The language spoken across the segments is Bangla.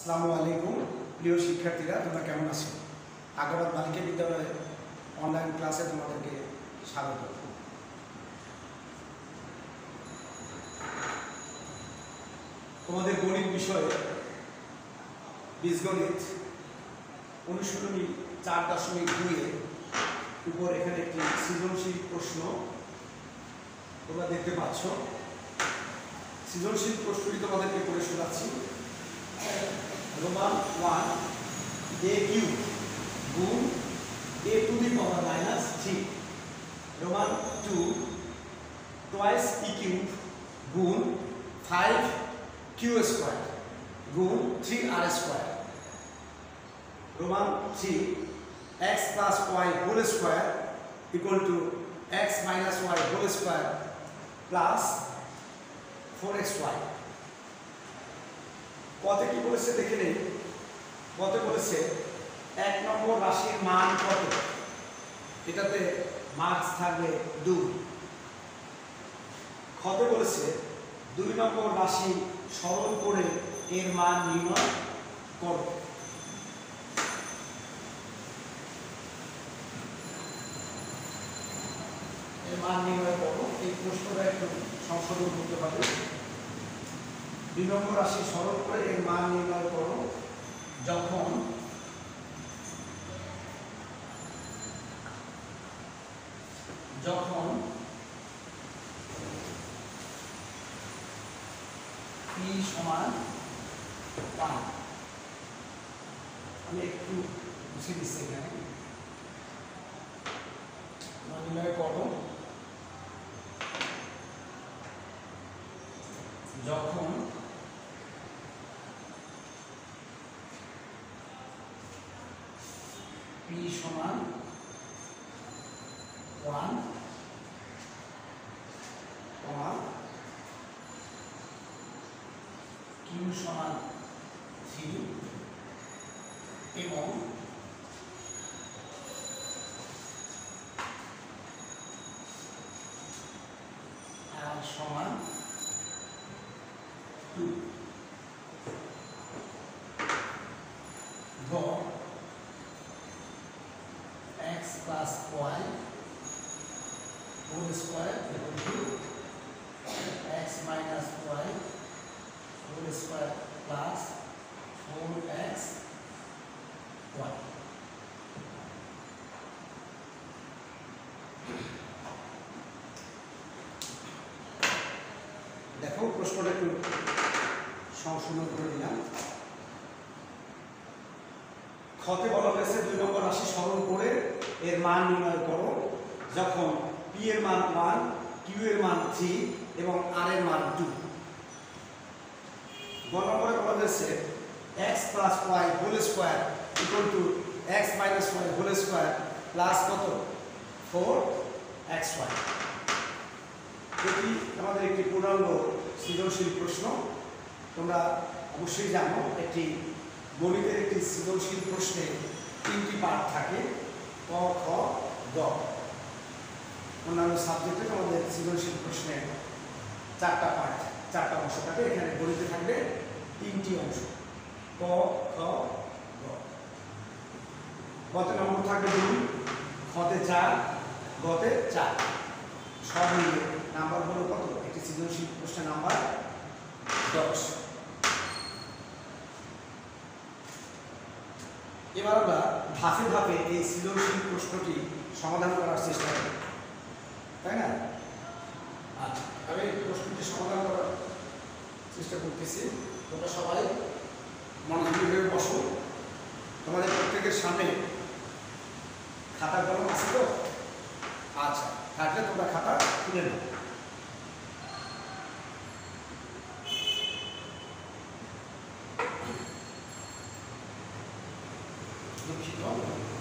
আসসালামু আলাইকুম প্রিয় শিক্ষার্থীরা, তোমরা কেমন আছো? আগ্রাবাদ বালিকা বিদ্যালয়ের অনলাইন ক্লাসে তোমাদেরকে স্বাগত। তোমাদের গণিত বিষয়ে বীজগণিত অনুশীলনী 4.2 এর উপর এখানে একটি সৃজনশীল প্রশ্ন তোমরা দেখতে পাচ্ছ। সৃজনশীল প্রশ্নটি তোমাদেরকে করে শোনাচ্ছি। রোমান 1 a কিউব গুণ a to the power -3। Roman 2 twice e cube গুণ 5 q স্কয়ার গুণ 3r square. Roman 3 x plus y whole square equal to x minus y whole square plus 4xy। কত কি বলেছে দেখে নেই। কত বলেছে 1 নম্বর রাশির মান কত, এটাতে মার্কস থাকবে 2। কত বলেছে 2 নম্বর রাশি সরল করে এর মান নির্ণয় করো। এর মান নির্ণয় করো। এই প্রশ্নটা একটু সংশোধন করতে হবে। 2 নম্বর রাশি সরল করে এর মান নির্ণয় করো যখন p সমান 1। আমি একটু মুছে দিচ্ছি এখানে। মান নির্ণয় করো যখন p সমান 1, q সমান 3 এবং r সমান 2। x plus y whole square equal to x minus y whole square plus 4x y। দেখো প্রশ্নটা একটু সংশোধন করে নিলাম। ক্ষতে বলা হয়েছে 2 নম্বর রাশি সরল করে এর মান নির্ণয় করো যখন p এর মান 1, q এর মান 3 এবং r এর মান 2। গ নম্বরে বলা হয়েছে x plus y whole square equal to x minus y whole square plus কত 4xy। এটি আমাদের একটি পূর্ণাঙ্গ সৃজনশীল প্রশ্ন। তোমরা অবশ্যই জানো একটি গণিতের একটি সৃজনশীল প্রশ্নে 3টি পার্ট থাকে, ক, খ, গ। অন্যান্য সাবজেক্টে আমাদের সৃজনশীল প্রশ্নের 4টা পার্ট, 4টা অংশ থাকে। এখানে গণিতে থাকবে 3টি অংশ, ক, খ, গ। গতে নম্বর থাকবে 2, খতে 4, গতে 4। সব মিলিয়ে নাম্বার হলো কত? একটি সৃজনশীল প্রশ্নের নাম্বার 10। এবার আমরা ধাপে ধাপে এই সৃজনশীল প্রশ্নটি সমাধান করার চেষ্টা করি, তাই না? আচ্ছা, আমি প্রশ্নটি সমাধান করার চেষ্টা করতেছি। তোমরা সবাই মনোযোগী হয়ে বসো। তোমাদের প্রত্যেকের সামনে খাতা কলম আছে তো? আচ্ছা, থাকলে তোমরা খাতা খুলে নাও। দুঃখিত,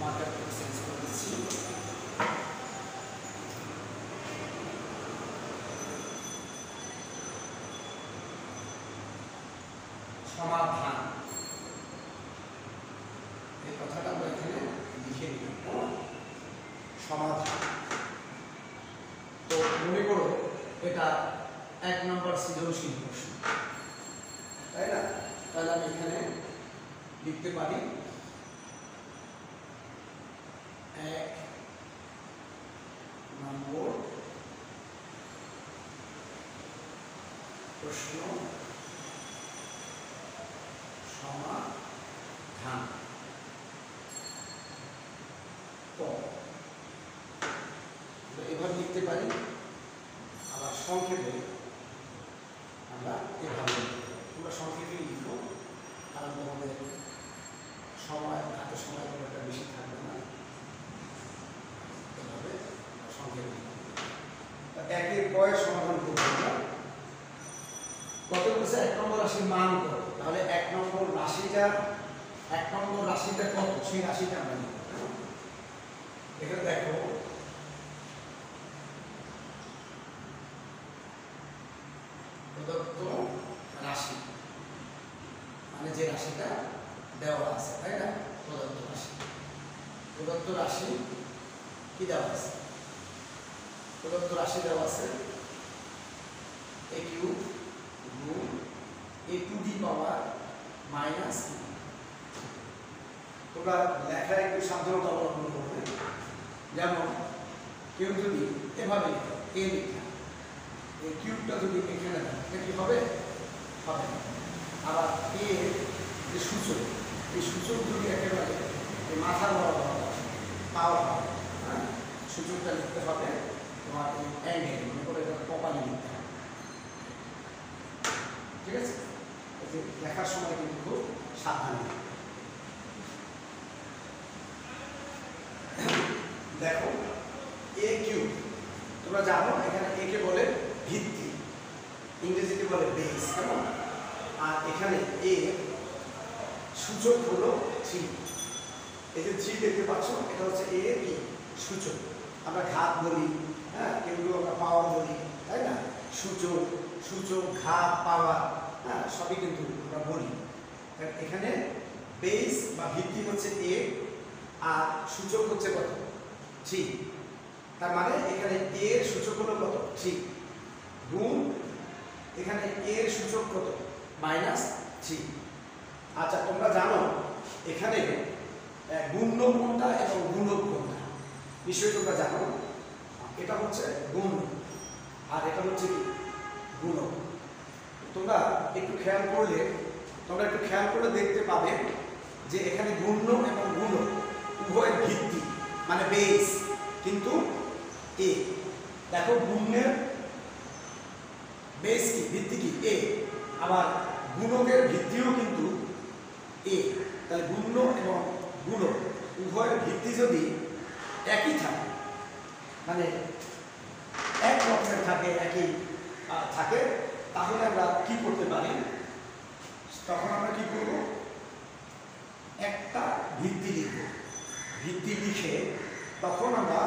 মার্কারটা চেঞ্জ করে দিচ্ছি। সমাধান, এই কথাটা আমরা এখানে লিখে নিলাম। সমাধান। তো মনে করো এটা 1 নম্বর সৃজনশীল প্রশ্ন, তাই না? তাহলে আমি এখানে লিখতে পারি 1 নম্বর প্রশ্ন সমাধান। এভাবে লিখতে পারি। আবার সংক্ষেপে আমরা এভাবে তোমরা সংক্ষেপে লিখো, কারণ তোমাদের সময় এত সময় একটা বেশি থাকবে না। এভাবে সংক্ষেপে একের কয়ের সমাধান করবো আমরা। কত বলছে 1 নম্বর রাশির মান কত, তাহলে 1 নম্বর রাশিটা কত সেই রাশিটা আমরা লিখব। এখানে দেখো প্রদত্ত রাশি মানে যে রাশিটা দেওয়া আছে, তাই না? প্রদত্ত রাশি কি দেওয়া আছে? প্রদত্ত রাশি দেওয়া আছে a কিউব গুণ a to the power minus. তোমরা লেখায় একটু সাবধানতা অবলম্বন করবে। যেমন কেউ যদি এভাবে লিখে a লিখা, এই কিউবটা যদি এখানে দেয় এটা কি হবে? হবে না। আবার a যে সূচক, এই সূচক যদি একেবারে এই মাথা বরাবর পাওয়া হয়, হ্যাঁ, সূচকটা লিখতে হবে তোমার এই অ্যাঙ্গেল মনে করে এটা প্রপারলি লিখতে হবে। ঠিক আছে? লেখার সময় কিন্তু খুব সাবধানে। দেখো a কিউব, তোমরা জানো এখানে a কে বলে ভিত্তি, ইংরেজিতে বলে বেস, কেমন? আর এখানে a সূচক হলো 3। এই যে 3 দেখতে পাচ্ছ, এটা হচ্ছে a কি সূচক। আমরা ঘাত বলি, হ্যাঁ, কেউ আমরা পাওয়ার বলি, তাই না? সূচক ঘাত পাওয়ার, হ্যাঁ, সবই কিন্তু আমরা বলি। এখানে বেস বা ভিত্তি হচ্ছে a আর সূচক হচ্ছে কত? 3। তার মানে এখানে a এর সূচক হলো কত? 3 গুণ এখানে a এর সূচক কত? -3। আচ্ছা, তোমরা জানো এখানে গুণ্য কোনটা এবং গুণক কোনটা নিশ্চয়ই তোমরা জানো। এটা হচ্ছে গুণ আর এটা হচ্ছে কি গুণক। তোমরা একটু খেয়াল করে দেখতে পাবে যে এখানে গুণ্য এবং গুণক উভয়ের ভিত্তি মানে বেস কিন্তু a। দেখো গুণ্যের বেস কি, ভিত্তি কি a, আবার গুণকের ভিত্তিও কিন্তু a। তাহলে গুণ্য এবং গুণক উভয়ের ভিত্তি যদি একই থাকে, মানে এক রকমের থাকে, একই থাকে, তাহলে আমরা কি করতে পারি? তখন আমরা কি করব? একটা ভিত্তি লিখব। ভিত্তি লিখে তখন আমরা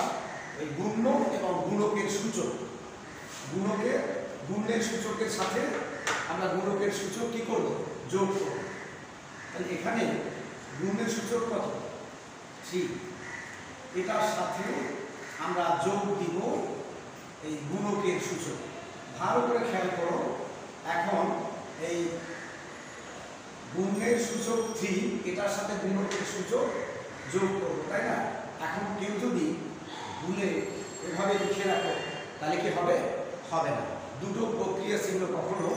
এই গুণ্য এবং গুণকের সূচক, গুণ্যের সূচকের সাথে আমরা গুণকের সূচক কি করব? যোগ করব। তাহলে এখানে গুণের সূচক কত? 3। এটার সাথে আমরা যোগ দিব এই গুণকের সূচক। ভালো করে খেয়াল করো, এখন এই গুণের সূচক 3, এটার সাথে গুণকের সূচক যোগ করব, তাই না? এখন কেউ যদি গুণে এভাবে লিখে রাখো তাহলে কি হবে? হবে না। দুটো প্রক্রিয়া চিহ্ন কখনো,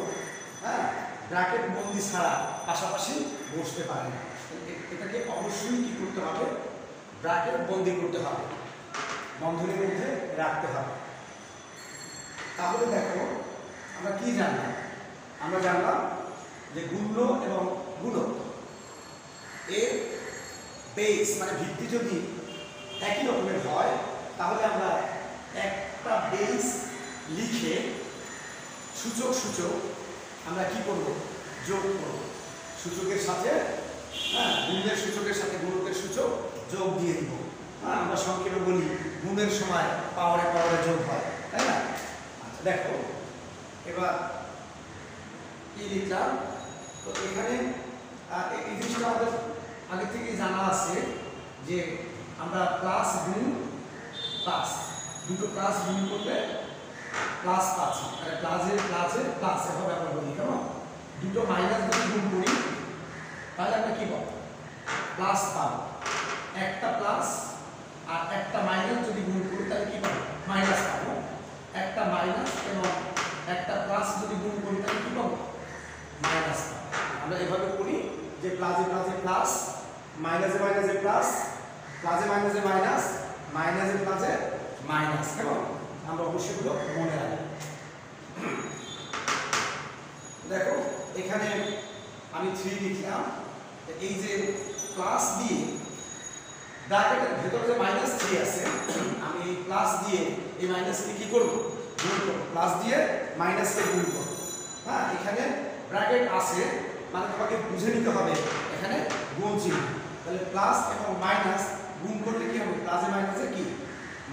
হ্যাঁ, ব্র্যাকেট বন্দি ছাড়া পাশাপাশি বসতে পারে না। এটাকে অবশ্যই কি করতে হবে? ব্র্যাকেট বন্দি করতে হবে, বন্ধনীর মধ্যে রাখতে হবে। তাহলে দেখো আমরা কি জানলাম? আমরা জানলাম যে গুণ্য এবং গুণক এর বেস মানে ভিত্তি যদি একই রকমের হয়, তাহলে আমরা একটা বেস লিখে সূচক আমরা কি করব? যোগ করব। সূচকের সাথে, হ্যাঁ, গুণের সূচকের সাথে গুণকের সূচক যোগ দিয়ে দিব। হ্যাঁ, আমরা সংক্ষেপে বলি গুণের সময় পাওয়ারে যোগ হয়, তাই না? আচ্ছা, দেখো এবার কি লিখলাম? তো এখানে এই জিনিসটা আমাদের আগে থেকে জানা আছে যে আমরা প্লাস গুণ প্লাস, দুটো প্লাস গুণ করলে প্লাস পাচ্ছি, প্লাসে প্লাস এভাবে আমরা বলি, কেমন? দুটো মাইনাস যদি গুণ করি তাহলে আমরা কি পাবো? প্লাস পাবো, একটা প্লাস আর একটা মাইনাস যদি গুণ করি তাহলে কি পাবো, মাইনাস পাবো। একটা মাইনাস এবং একটা প্লাস যদি গুণ করি তাহলে কি পাবো, মাইনাস পাবো। আমরা এভাবে করি যে প্লাসে প্লাসে প্লাস, মাইনাসে মাইনাসে প্লাস, প্লাসে মাইনাসে মাইনাস, মাইনাসে প্লাসে মাইনাস। কেমন, আমরা অবশ্যই এগুলো মনে রাখবো। দেখো এখানে আমি 3 লিখলাম, এই যে প্লাস দিয়ে ব্র্যাকেটের ভেতরে যে মাইনাস 3 আছে, আমি এই প্লাস দিয়ে এই মাইনাসকে কি করব, গুণ করব, প্লাস দিয়ে মাইনাসকে গুণ করব। হ্যাঁ, এখানে ব্র্যাকেট আছে মানে তোমাকে বুঝে নিতে হবে এখানে গুণ চিহ্ন। তাহলে প্লাস এবং মাইনাস গুণ করলে কি হবে, প্লাসে মাইনাসে কি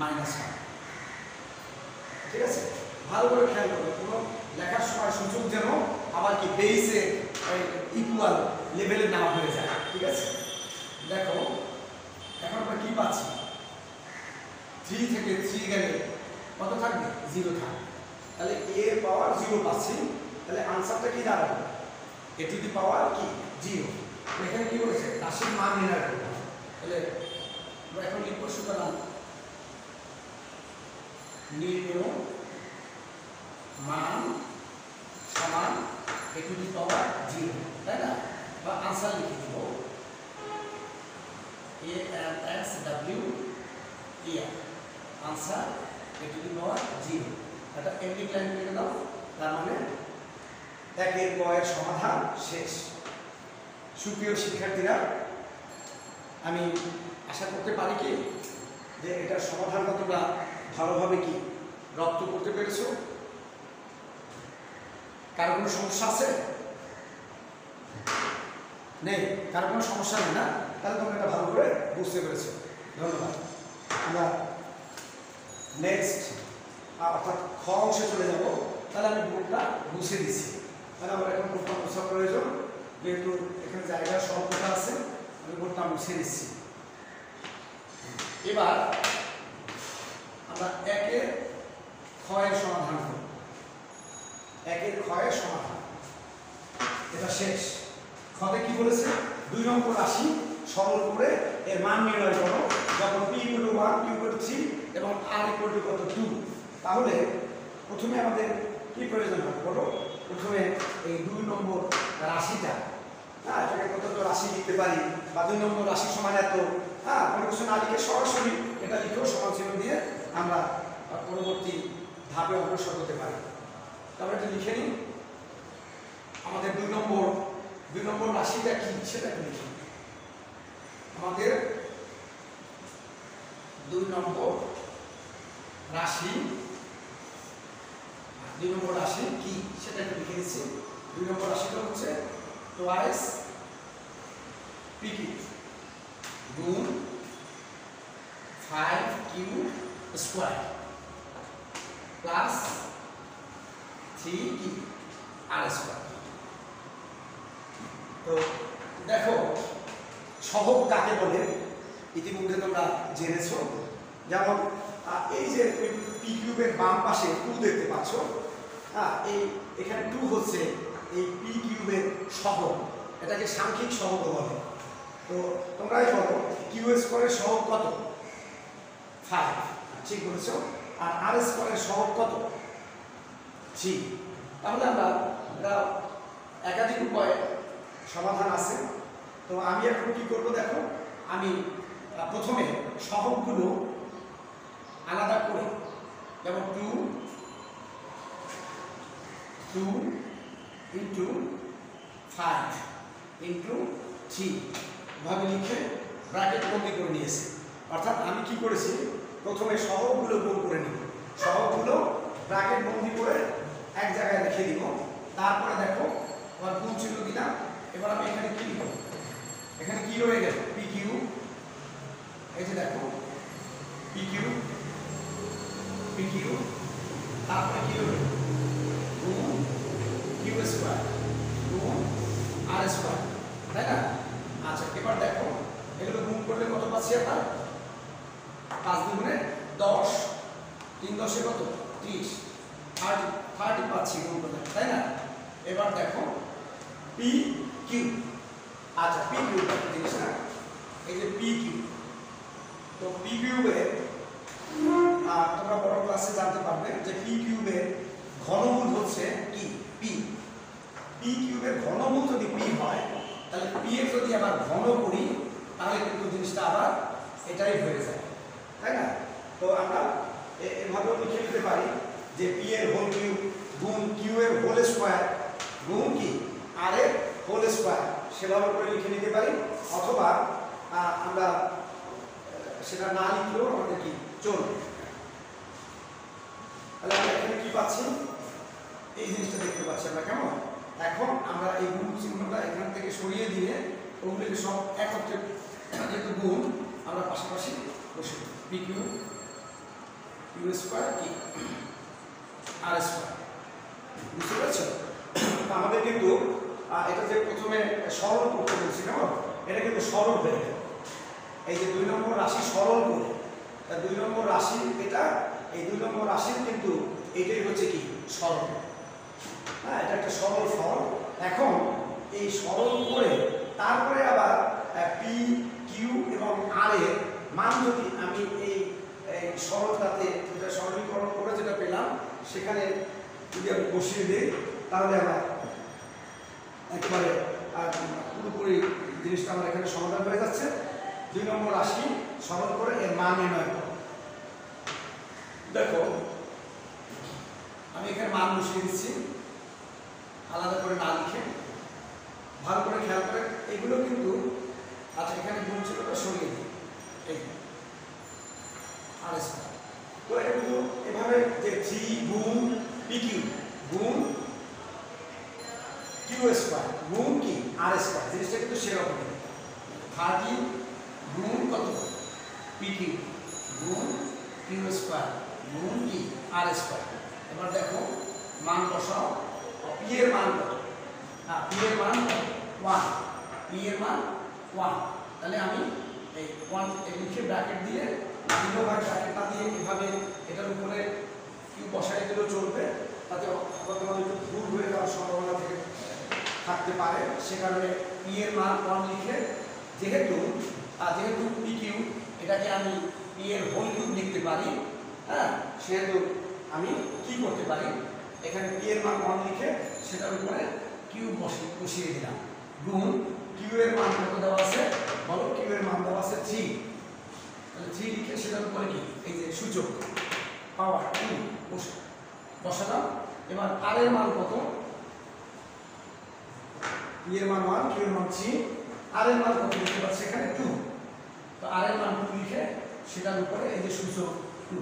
মাইনাস হবে। ঠিক আছে, ভালো করে খেয়াল করবে, কোনো লেখার সময় সূচক যেন আবার কি বেসে ইকুয়াল লেভেলে না হয়ে যায়। ঠিক আছে, দেখো এখন আমরা কি পাচ্ছি, 3 থেকে 3 গেলে কত থাকবে, 0 থাকবে। তাহলে a এর পাওয়ার 0 পাচ্ছি, তাহলে আনসারটা কি দাঁড়াবে, a টু দি পাওয়ার কি 0। এখানে কি বলেছে, রাশির মান নির্ণয় করতে হবে। তাহলে আমরা এখন লিখব, সুতরাং নির্ণয় মান সমান a টু দি পাওয়ার 0, তাই না? বা আনসার লিখে দিব ANSW answer a to the power 0। এটা এমনি লাইন লিখে দাও, তার মানে 1 এর কয়ের সমাধান শেষ। সুপ্রিয় শিক্ষার্থীরা, আমি আশা করতে পারি কি যে এটার সমাধানটা তোমরা ভালোভাবে কি রপ্ত করতে পেরেছো। কারো কোনো সমস্যা আছে? নেই, কারো কোনো সমস্যা নেই না? তাহলে তোমরা এটা ভালো করে বুঝতে পেরেছো, ধন্যবাদ। আমরা নেক্সট অর্থাৎ খ অংশে চলে যাব। তাহলে আমি বোর্ডটা মুছে দিচ্ছি, তাহলে আমরা এখন বোর্ডটা মোছা প্রয়োজন, যেহেতু এখানে জায়গার স্বল্পতা আছে, আমি বোর্ডটা মুছে দিচ্ছি। এবার আমরা 1 এর ক্ষয়ের সমাধান করব। 1 এর ক্ষয়ের সমাধান, এটা শেষ। ক্ষতে কি বলেছে, 2 নম্বর রাশি সরল করে এর মান নির্ণয় করো যখন p = 1, q = 3 এবং r = কত 2। তাহলে প্রথমে আমাদের কি প্রয়োজন হবে বলো, প্রথমে এই 2 নম্বর রাশিটা, হ্যাঁ, এটাকে কত রাশি লিখতে পারি, বা 2 নম্বর রাশি সমান এত, হ্যাঁ, কোনো কিছু না লিখে সরাসরি এটা লিখেও সমান চিহ্ন দিয়ে আমরা পরবর্তী ধাপে অগ্রসর হতে পারি। তাহলে এটা লিখে নিই, আমাদের 2 নম্বর রাশিটা কি সেটা লিখি। আমাদের 2 নম্বর রাশি কি সেটা লিখে দিচ্ছি। 2 নম্বর রাশিটা হচ্ছে টুয়াইস pq গুণ 5q square plus 3q r square. তো দেখো সহগ কাকে বলে ইতিমধ্যে তোমরা জেনেছো। যেমন এই যে p কিউবের বাম পাশে 2 দেখতে পাচ্ছ, হ্যাঁ, এই এখানে 2 হচ্ছে এই p কিউবের সহগ, এটাকে সাংখ্যিক সহগ বলে। তো তোমরাই বলো q স্কয়ারের সহগ কত, 5, ঠিক বলেছো। আর r স্কয়ারের সহগ কত, 3। তাহলে আমরা একাধিক উপায়ে সমাধান আছে। তো আমি এখন কি করব, দেখো আমি প্রথমে সহগগুলো আলাদা করে, যেমন 2 × 5 × 3 ভাবে লিখে ব্র্যাকেট বন্দি করে নিয়েছি। অর্থাৎ আমি কি করেছি, প্রথমে সহগগুলো গুণ করে নিব, সহগগুলো ব্র্যাকেট বন্দি করে এক জায়গায় লিখে দিব। তারপরে দেখো আবার গুণ চিহ্ন দিলাম। এবার আমি এখানে কি লিখব, এখানে কি রয়ে গেল, pq, এই যে দেখো pq, তারপরে কি রয়ে গেল, গুণ q স্কয়ার গুণ r স্কয়ার, তাই না? আচ্ছা, এবার দেখো এগুলো গুণ করলে কত পাচ্ছি আমরা, 5 দুগুণে 10, 3 10 কত, 30, 30 পাচ্ছি গুণ করলে, তাই না? এবার দেখো pq, আচ্ছা pq একটা জিনিস না, এই যে পি কিউ, তো পি কিউবের তোমরা বড় ক্লাসে জানতে পারবে যে পি কিউবের ঘনমূল হচ্ছে কি পি। পি কিউবের ঘনমূল যদি পি হয় তাহলে পি এর যদি আবার ঘন করি তাহলে কিন্তু জিনিসটা আবার এটাই হয়ে যায়, তাই না? তো আমরা এভাবেও লিখে দিতে পারি যে পি এর হোল কিউব গুণ কিউ এর হোল স্কয়ার গুণ কি আর এর হোল স্কয়ার, সেভাবে করে লিখে নিতে পারি। অথবা আমরা সেটা না লিখলেও আমাদের কি চলবে। তাহলে আমরা এখানে কি পাচ্ছি, এই জিনিসটা দেখতে পাচ্ছি আমরা কেমন। এখন আমরা এই গুণ চিহ্নটা এখান থেকে সরিয়ে দিয়ে ওগুলোকে সব একত্রে যেহেতু গুণ আমরা পাশাপাশি বসে পি কিউ কিউ স্কয়ার কি আর স্কয়ার, বুঝতে পেরেছো? আমাদের কিন্তু এটা যে প্রথমে সরল করতে বলছি কেমন, এটা কিন্তু সরল হয়ে গেল। এই যে 2 নম্বর রাশি সরল করে, 2 নম্বর রাশি এটা, এই 2 নম্বর রাশির কিন্তু এটাই হচ্ছে কি সরল। হ্যাঁ, এটা একটা সরল ফল। এখন এই সরল করে তারপরে আবার পি কিউ এবং আর এর মান যদি আমি এই সরলটাতে যেটা সরলীকরণ করে যেটা পেলাম সেখানে যদি আমি বসিয়ে দিই তাহলে আমার একেবারে পুরোপুরি জিনিসটা আমার এখানে সমাধান হয়ে যাচ্ছে। 2 নম্বর রাশি সরল করে এর মান নির্ণয় করো। দেখো আমি এখানে মান বসিয়ে দিচ্ছি, আলাদা করে না লিখে ভালো করে খেয়াল করে। এগুলো কিন্তু আচ্ছা এখানে গুণ ছিল সরিয়ে দিই, এই আর স্কয়ার। তো এটা কিন্তু এভাবে যে 3 গুণ পি কিউ গুণ কিউ স্কয়ার গুণ কি আর স্কয়ার, জিনিসটা কিন্তু সেরকম 30 গুণ কত পি কিউ গুণ কিউ স্কয়ার গুণ কি আর স্কয়ার। এবার দেখো মান বসাও, পি এর মান কত, পি এর মান 1, পি এর মান 1। তাহলে আমি এই 1 লিখে ব্র্যাকেট দিয়ে দিলেও হয়, ব্র্যাকেট না দিয়ে এভাবে এটার উপরে কিউ বসাই দিলেও চলবে, তাতে তোমাদের একটু ভুল হয়ে যাওয়ার সম্ভাবনা থেকে থাকতে পারে। সে কারণে পি এর মান 1 লিখে, যেহেতু পি কিউ এটাকে আমি পি এর হোল কিউব লিখতে পারি, হ্যাঁ, সেহেতু আমি কি করতে পারি, এখানে পি এর মান 1 লিখে সেটার উপরে কিউ বসিয়ে দিলাম গুণ কিউ এর মান কত দেওয়া আছে বলো, কিউ এর মান দেওয়া আছে 3, তাহলে 3 লিখে সেটার উপরে কি এই যে সূচক পাওয়ার 2 বসালাম। এবার আর এর মান কত, পি এর মান 1, কিউ এর মান 3, আর এর মান কত লিখতে পারছি এখানে 2, তো আর এর মান 2 লিখে সেটার উপরে এই যে সূচক 2।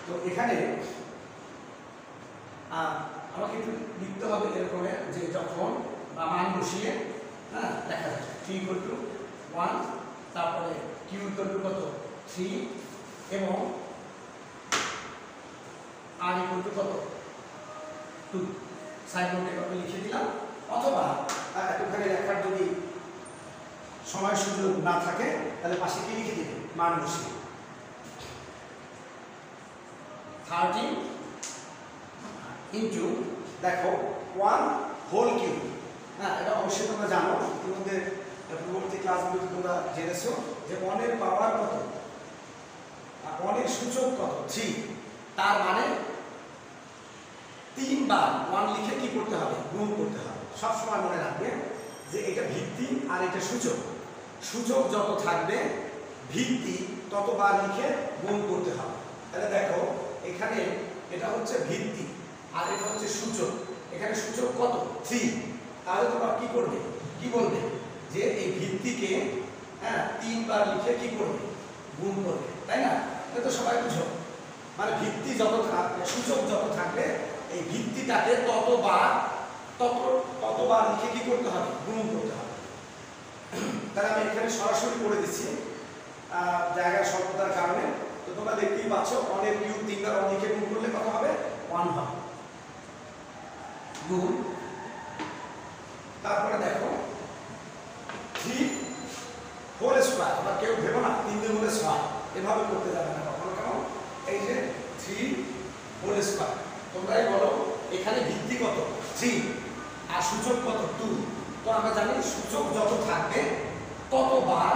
তো এখানে আমাকে একটু লিখতে হবে এরকম যে যখন মান বসিয়ে, হ্যাঁ, দেখা যায় 3 = 1, তারপরে কিউ = কত 3 এবং আর কত 2, সাইড নোটে কত লিখে দিলাম। অথবা একটুখানি লেখার যদি সময় সুযোগ না থাকে তাহলে পাশে কি লিখে দিবে মান বসিয়ে 30 ইনটু দেখো 1 হোল কিউব। হ্যাঁ, এটা অবশ্যই তোমরা জানো, ইতিমধ্যে পূর্ববর্তী ক্লাসগুলোতে তোমরা জেনেছো যে 1 এর পাওয়ার কত, 1 এর সূচক কত 3, তার মানে 3 বার 1 লিখে কি করতে হবে গুণ করতে হবে। সবসময় মনে রাখবে যে এটা ভিত্তি আর এটা সূচক, সূচক যত থাকবে ভিত্তি ততবার লিখে গুণ করতে হবে। তাহলে দেখো এখানে এটা হচ্ছে ভিত্তি আর এটা হচ্ছে সূচক, এখানে সূচক কত 3, তাহলে তোমরা কি করবে, কি বলবে যে এই ভিত্তিকে, হ্যাঁ, 3 বার লিখে কি করবে গুণ করবে, তাই না? এটা তো সবাই বুঝো, মানে ভিত্তি যত থাকবে সূচক যত থাকবে এই ভিত্তিটাকে ততবার লিখে কি করতে হবে গুণ করতে হবে। তাহলে আমি এখানে সরাসরি করে দিচ্ছি জায়গার স্বল্পতার কারণে। তো তোমরা দেখতেই পাচ্ছ 1 এর কিউব 3 বার 1 লিখে গুণ করলে কত হবে 1 হবে গুণ, তারপরে দেখো 3 হোল স্কয়ার। আবার কেউ ভেবো না 3 দিয়ে হোল স্কয়ার এভাবে করতে যাবে না কখনো, কেমন এই যে 3 হোল স্কয়ার। তোমরাই বলো এখানে ভিত্তি কত 3 আর সূচক কত 2। তো আমরা জানি সূচক যত থাকবে ততবার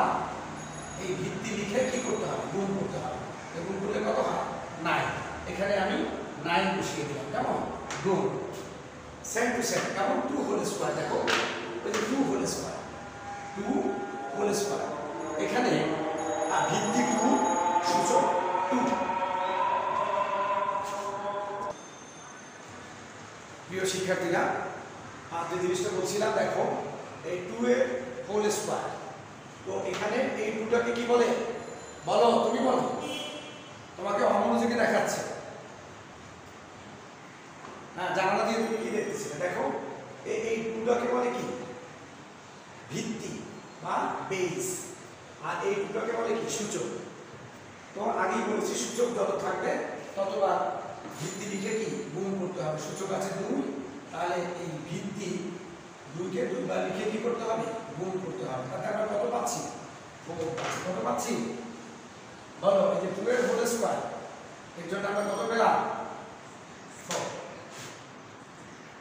লিখে কি করতে হবে, গুণ করতে হবে। গুণ করলে কত হয়, 9। এখানে আমি 9 বসিয়ে দিলাম, কেমন, গুণ। সেম টু সেম, কেমন, 2 হোল স্কয়ার। দেখো ওই যে 2 হোল স্কয়ার, 2 হোল স্কয়ার। এখানে ভিত্তি 2, সূচক 2। প্রিয় শিক্ষার্থীরা, আর যে জিনিসটা বলছিলাম, দেখো এই 2 এর হোল স্কয়ার, তো এখানে এই 2টাকে কি বলে, বলো, তুমি বলো, তোমাকে অমনোযোগী দেখাচ্ছে। হ্যাঁ, জানালা দিয়ে তুমি কি দেখতেছিলে, দেখো এই 2টাকে বলে কি, ভিত্তি বা বেস, আর এই 2টাকে বলে কি, সূচক। তো আগেই বলেছি সূচক যত থাকবে ততবার ভিত্তি লিখে কি গুণ করতে হবে। সূচক আছে 2, তাহলে এই ভিত্তি 2কে 2 বার লিখে কি করতে হবে, গুণ করতে হবে। তাতে আমরা কত পাচ্ছি, 4 পাচ্ছি। কত পাচ্ছি বলো, এই যে 2 এর হোল স্কয়ার, এর জন্য আমরা কত পেলাম, 4।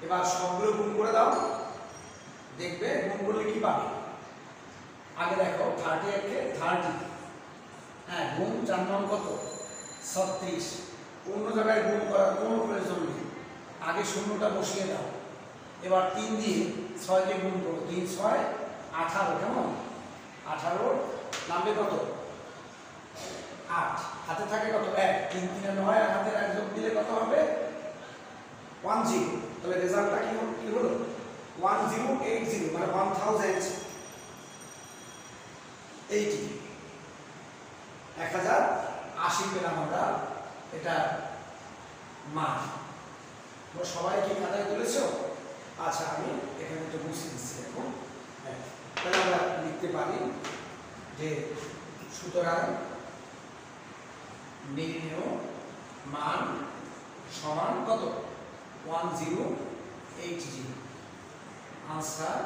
এবার সবগুলো গুণ করে দাও, দেখবে গুণ করলে কি পাবে। আগে দেখো 30 কে 30, হ্যাঁ, গুণ 4 9 কত, 36। অন্য জায়গায় গুণ করার কোনো প্রয়োজন নেই, আগে শূন্যটা বসিয়ে দাও। এবার 3 দিয়ে 6 কে গুণ করো, 3 6 18, কেমন, 18 নামবে কত, 8। হাতে থাকে কত, 1। 3 3 9, আর হাতের 1 যোগ দিলে কত হবে, 10। তাহলে রেজাল্টটা কি হলো, 1080, মানে 1080, 1080 পেলাম আমরা। এটা মান। সবাই কি খাতায় তুলেছো? আচ্ছা, আমি এখানে একটু মুছে দিচ্ছি এখন। হ্যাঁ, তাহলে আমরা লিখতে পারি যে সুতরাং নির্ণেয় মান সমান কত, 1080। আনসার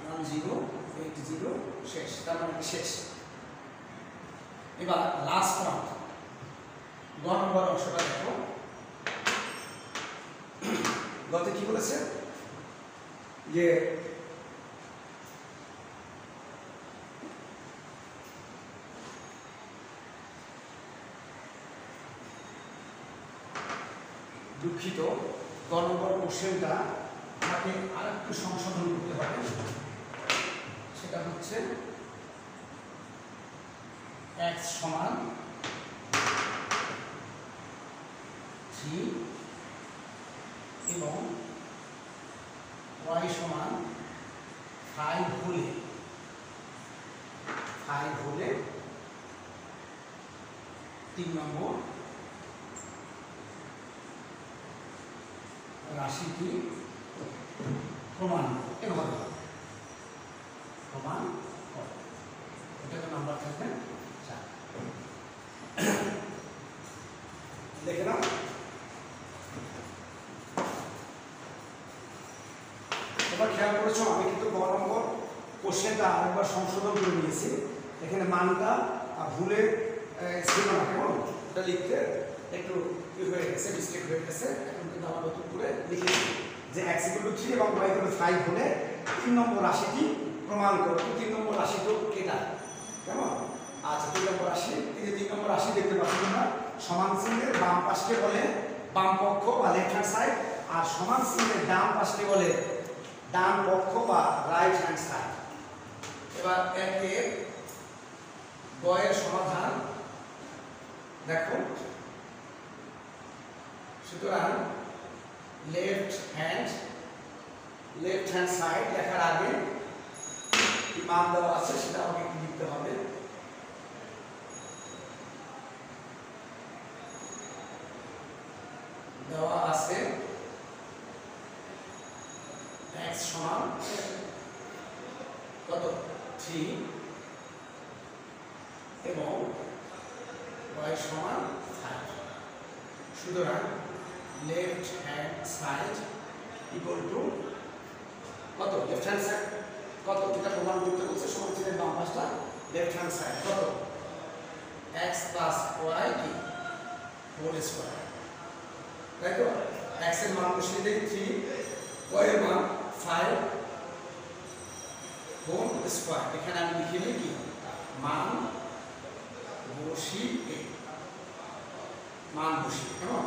1080 শেষ, তার মানে শেষ। এবার লাস্ট ওয়ান, গ নম্বর অংশটা দেখো। গতে কি বলেছে যে দুঃখিত, গ নম্বর কোশ্চেনটা আমাকে আরেকটু সংশোধন করতে হবে। সেটা হচ্ছে x সমান 3 এবং y সমান 5 হলে 3 নম্বর রাশিটি প্রমাণ এভাবে প্রমাণ করে। এটাকে নাম্বার থাকবে 4। দেখে নাও, এবার খেয়াল করেছো, আমি কিন্তু গ নম্বর কোশ্চেনটা আরেকবার সংশোধন করে নিয়েছি। এখানে মানটা ভুলে ছিল না, কেমন, এটা লিখতে একটু হয়ে গেছে, মিস্টেক হয়ে গেছে। এখন কিন্তু আমার নতুন করে লিখেছি যে x = 3 এবং y = 5 হলে 3 নম্বর রাশিটি প্রমাণ করো। 3 নম্বর রাশি তো এটা, কেমন। আচ্ছা, 3 নম্বর রাশি, এই যে 3 নম্বর রাশি দেখতে পাচ্ছি তোমরা, সমান চিহ্নের বাম পাশকে বলে বাম পক্ষ বা লেফট হ্যান্ড সাইড, আর সমান চিহ্নের ডান পাশকে বলে ডান পক্ষ বা রাইট হ্যান্ড সাইড। এবার একের গয়ের সমাধান দেখো। সুতরাং লেফট হ্যান্ড সাইড লেখার আগে মান দেওয়া আছে, সেটা আমাকে লিখতে হবে। দেওয়া আছে x সমান কত, 3 এবং y সমান 5। সুতরাং left hand side equal two কত, লেফট হ্যান্ড সাইড কত, যেটা প্রমাণ করতে বলছে, সমান চিহ্নের বাম পাশটা লেফট হ্যান্ড সাইড কত, x + y কি হোল স্কয়ার, তাই তো। x এর মান বসিয়ে দেই 3, y এর মান 5 হোল স্কয়ার। এখানে আমি লিখে নিই কি মান বসিয়ে কেমন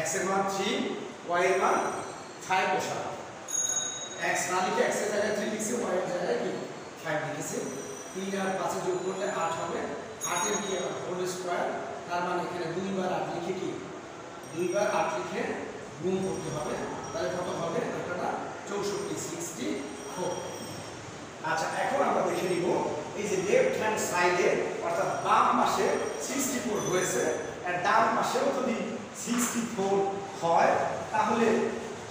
x এর মান 3 y এর মান 5 বসাবো x না লিখে x এর জায়গায় 3 লিখছি y এর জায়গায় কি 5 লিখেছি 3 আর 5 যোগ করলে 8 হবে 8 এর কি হোল স্কয়ার তার মানে এখানে 2 বার 8 লিখে কি 2 বার 8 লিখে গুণ করতে হবে তাহলে কত হবে এটা 64 64 আচ্ছা এখন আমরা দেখে নিব এই যে লেফট হ্যান্ড সাইডে অর্থাৎ বাম পাশে 64 হয়েছে আর ডান পাশেও যদি 64 হয় তাহলে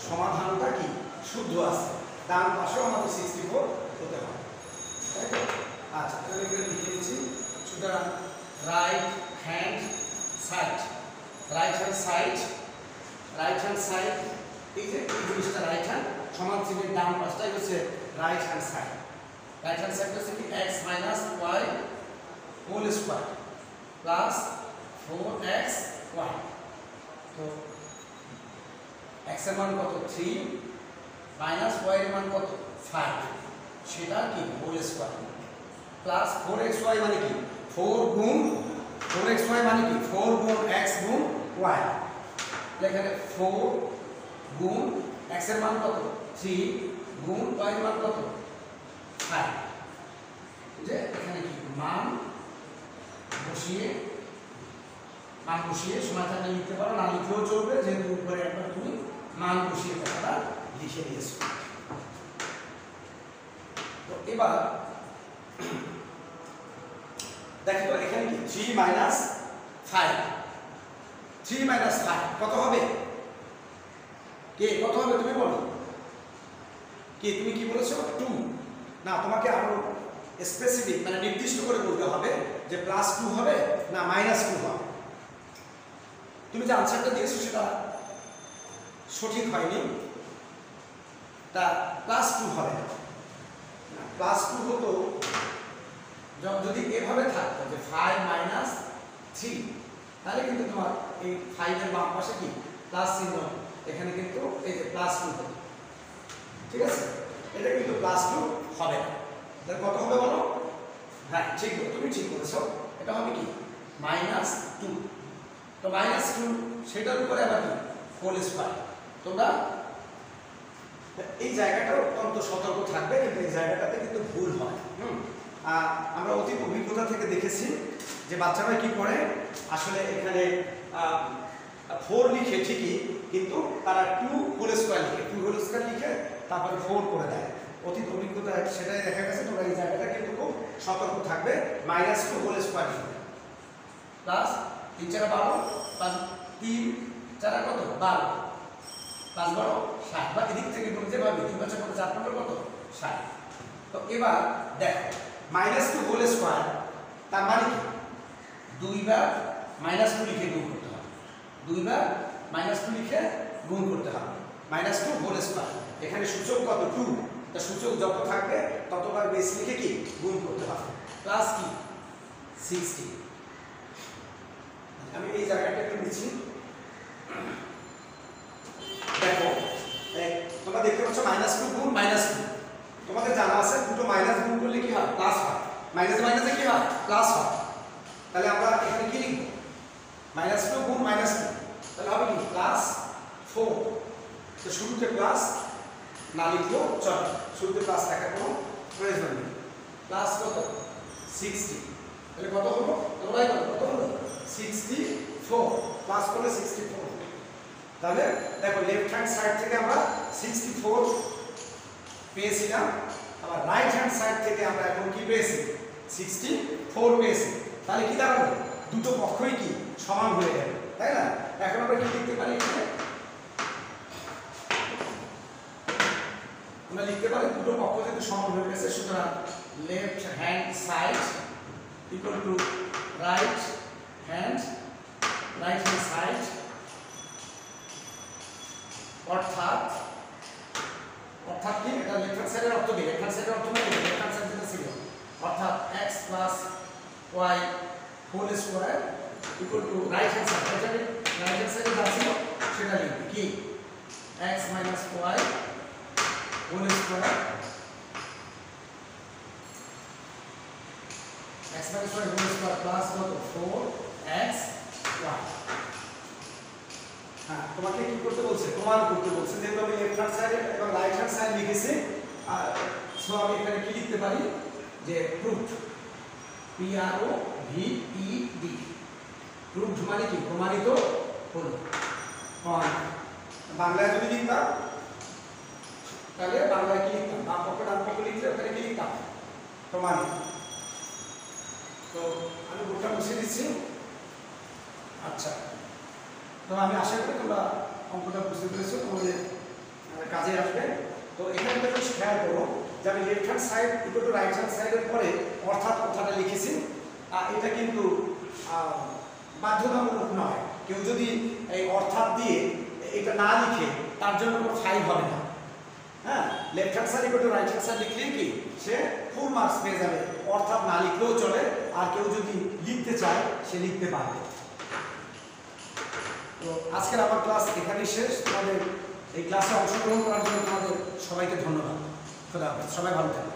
সমাধানটা কি শুদ্ধ আছে ডান পাশেও আমাদের 64 হতে হবে তাই তো আচ্ছা তাহলে এখানে লিখে দিচ্ছি সুতরাং রাইট হ্যান্ড সাইড এই যে এই জিনিসটা রাইট হ্যান্ড সমান চিহ্নের ডান পাশটাই হচ্ছে রাইট হ্যান্ড সাইড হচ্ছে কি x - y whole square plus 4xy তো x এর মান কত 3 মাইনাস y এর মান কত 5 সেটা কি হোল স্কয়ার প্লাস 4xy মানে কি 4 গুণ 4xy মানে কি 4 গুণ x গুণ y এখানে 4 গুণ x এর মান কত 3 গুণ y এর মান কত 5 যে এখানে কি মান বসিয়ে সময় থাকলে লিখতে পারো না লিখলেও চলবে যেহেতু উপরে একবার তুমি মান বসিয়ে কথাটা লিখে দিয়েছো তো এবার দেখো এখানে কি 3 মাইনাস 5 কত হবে কত হবে তুমি বলো তুমি কি বলেছো 2 না তোমাকে আরো স্পেসিফিক মানে নির্দিষ্ট করে বলতে হবে যে +2 হবে না -2 হবে তুমি যে আনসারটা দিয়েছো সেটা সঠিক হয়নি তা +2 হবে না +2 হতো যদি এভাবে থাকতো যে 5 - 3 তাহলে কিন্তু তোমার এই 5 এর বাম পাশে কি প্লাস চিহ্ন এখানে কিন্তু এই যে +2 হবে ঠিক আছে এটা কিন্তু +2 হবে না তাহলে কত হবে বলো হ্যাঁ ঠিক তুমি ঠিক বলেছো এটা হবে কি -2 তো -2 সেটার উপরে আবার কি হোল স্কয়ার তোমরা এই জায়গাটা অত্যন্ত সতর্ক থাকবে কিন্তু এই জায়গাটাতে কিন্তু ভুল হয় আমরা অতি অভিজ্ঞতা থেকে দেখেছি যে বাচ্চারা কি করে আসলে এখানে 4 লিখে ঠিকই কিন্তু তারা 2 হোল স্কয়ার লিখে তারপরে 4 করে দেয় অতীত অভিজ্ঞতা সেটাই দেখা গেছে তোমরা এই জায়গাটা কিন্তু খুব সতর্ক থাকবে -2 হোল স্কয়ার লিখবে প্লাস 3 4 12 প্লাস 3 4 কত 12 5 12 60 বা এদিক থেকে তুমি যেভাবে 3 5 কত 4 15 কত 60 তো এবার দেখো -2 হোল স্কয়ার তার মানে কি 2 বার -2 লিখে গুণ করতে হবে 2 বার -2 লিখে গুণ করতে হবে -2 হোল স্কয়ার এখানে সূচক কত 2 তা সূচক যত থাকবে ততবার বেশি লিখে কি গুণ করতে হবে প্লাস কি 60 আমি এই জায়গাটা একটু নিচ্ছি দেখো তোমরা দেখতে পাচ্ছ -2 গুণ -2 তোমাদের জানা আছে দুটো মাইনাস গুণ করলে কি হয় প্লাস হয় মাইনাস মাইনাসে কি হয় প্লাস হয় তাহলে আমরা এখানে কি লিখব -2 গুণ -2 তাহলে হবে কি +4 তো শুরুতে প্লাস না লিখলেও চলে শুরুতে প্লাস থাকার কোনো প্রয়োজন নেই প্লাস কত 60 তাহলে কত হলো তোমরাই বলো কত হলো 64 প্লাস করলে 64 তাহলে দেখো লেফট হ্যান্ড সাইড থেকে আমরা 64 পেয়েছিলাম আবার রাইট হ্যান্ড সাইড থেকে আমরা এখন কি পেয়েছি 64 পেয়েছি তাহলে কি দাঁড়ালো দুটো পক্ষই কি সমান হয়ে গেল তাই না এখন আমরা কি লিখতে পারি এখানে আমরা লিখতে পারি দুটো পক্ষ যেহেতু সমান হয়ে গেছে সুতরাং left hand side equal to right hand side অর্থাৎ কি এটা লেফট হ্যান্ড সাইডের অর্থ কি লেফট হ্যান্ড সাইডের অর্থ কি লেফট হ্যান্ড সাইড যেটা ছিল অর্থাৎ x + y whole square equal to right hand side এটা রাইট হ্যান্ড সাইডে যা ছিল সেটা লিখবে কি x - y whole square x - y whole square plus কত 4x y। হ্যাঁ, তোমাকে কি করতে বলছে? প্রমাণ করতে বলছে। যেহেতু আমি লেফট হ্যান্ড সাইড এবং রাইট হ্যান্ড সাইড লিখেছি, আর সো আমি এখানে কি লিখতে পারি যে প্রুফড, PROVED, প্রুফড মানে কি? প্রমাণিত হলো। বাংলায় যদি লিখতাম তাহলে বাংলায় কি লিখতাম? বাম পক্ষ ডান পক্ষ লিখলে ওখানে কি লিখতাম? প্রমাণিত। তো আমি বোর্ডটা মুছে দিচ্ছি। আচ্ছা, তো আমি আশা করি তোমরা অঙ্কটা বুঝতে পেরেছো, তোমাদের কাজে আসবে। তো এখানে একটা জিনিস খেয়াল করো যে আমি left hand side equal to right hand সাইডের পরে অর্থাৎ কথাটা লিখেছি। এটা কিন্তু বাধ্যতামূলক নয়। কেউ যদি এই অর্থাৎ দিয়ে এটা না লিখে তার জন্য কোনো ফাইন হবে না। হ্যাঁ, left hand side equal to right hand side লিখলেই কি সে ফুল মার্কস পেয়ে যাবে। অর্থাৎ না লিখলেও চলে, আর কেউ যদি লিখতে চায় সে লিখতে পারবে। তো আজকের আমার ক্লাস এখানেই শেষ। তোমাদের এই ক্লাসে অংশগ্রহণ করার জন্য তোমাদের সবাইকে ধন্যবাদ। খোদা হাফেজ, সবাই ভালো থাকবে।